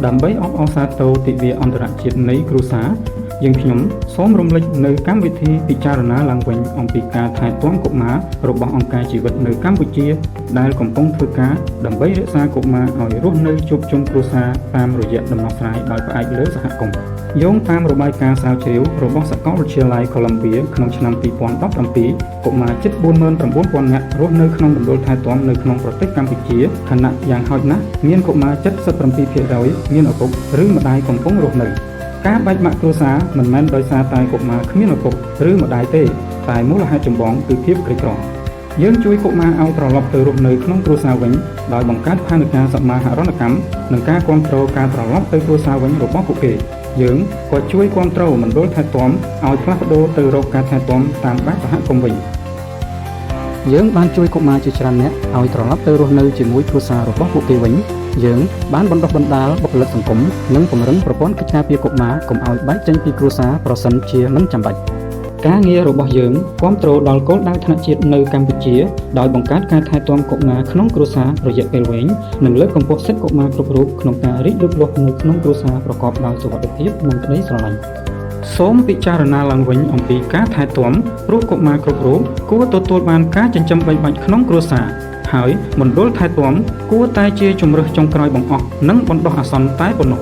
ដើម្បីអបអរសាទរទិវាអន្តរជាតិនៃគ្រួសារយើងខ្ញុំសូមរំលឹកនៅកម្មវិធីពិចារណាឡើងវិញអំពីការថែទាំកុមាររបស់អង្គការជីវិតនៅកម្ពុជាដែលកំពុងធ្វើការដើម្បីរក្សាកុមារឲ្យរស់នៅជួបជុំគ្រួសារតាមរយៈដំណោះស្រាយដោយផ្អែកលើសហគមន៍យោងតាមរបាយការណ៍ស្រាវជ្រាវរបស់សាកលវិទ្យាល័យ Columbia ក្នុងឆ្នាំ2017កុមារជិត 49,000 នាក់រស់នៅក្នុងមណ្ឌលថែទាំនៅក្នុងប្រទេសកម្ពុជាខណៈយ៉ាងហោចណាស់មានកុមារ 77% មានឪពុកឬម្ដាយកំពុងរស់នៅការបែកបាក់គ្រួសារមិនមែនដោយសារតែកុមារគ្មានឪពុកឬម្ដាយទេតែមូលហេតុចម្បងគឺភាពក្រីក្រយើងជួយកុមារឲ្យត្រឡប់ទៅរស់នៅក្នុងគ្រួសារវិញដោយបង្កើតផែនការសមាហរណកម្មនិងការគាំទ្រការត្រឡប់ទៅគ្រួសារវិញរបស់ពួកគេយើងក៏ជួយគាំទ្រមណ្ឌលថែទាំឲ្យផ្លាស់ប្ដូរទៅរកការថែទាំតាមបែបសហគមន៍វិញយើងបានជួយកុមារជាច្រើននាក់ឲ្យត្រឡប់ទៅរស់នៅជាមួយគ្រួសាររបស់ពួកគេវិញយើងបានបណ្ដុះបណ្ដាលបុគ្គលិកសង្គមនិងពង្រឹងប្រព័ន្ធកិច្ចការពារកុមារកុំឲ្យបែកចេញពីគ្រួសារប្រសិនជាមិនចាំបាច់ការងាររបស់យើងគាំទ្រដល់គោលដៅថ្នាក់ជាតិនៅកម្ពុជាដោយបង្កើតការថែទាំកុមារក្នុងគ្រួសាររយៈពេលវែងនិងលើកកម្ពស់សិទ្ធិកុមារគ្រប់រូបក្នុងការរីកលូតលាស់នៅក្នុងគ្រួសារប្រកបដោយសុវត្ថិភាពនិងក្តីស្រឡាញ់សូមពិចារណាឡើងវិញអំពីការថែទាំព្រោះកុមារគ្រប់រូបគួរទទួលបានការចិញ្ចឹមបីបាច់ក្នុងគ្រួសារហើយមណ្ឌលថែទាំគួរតែជាជម្រើសចុងក្រោយបង្អស់និងបណ្ដោះអាសន្នតែប៉ុណ្ណោះ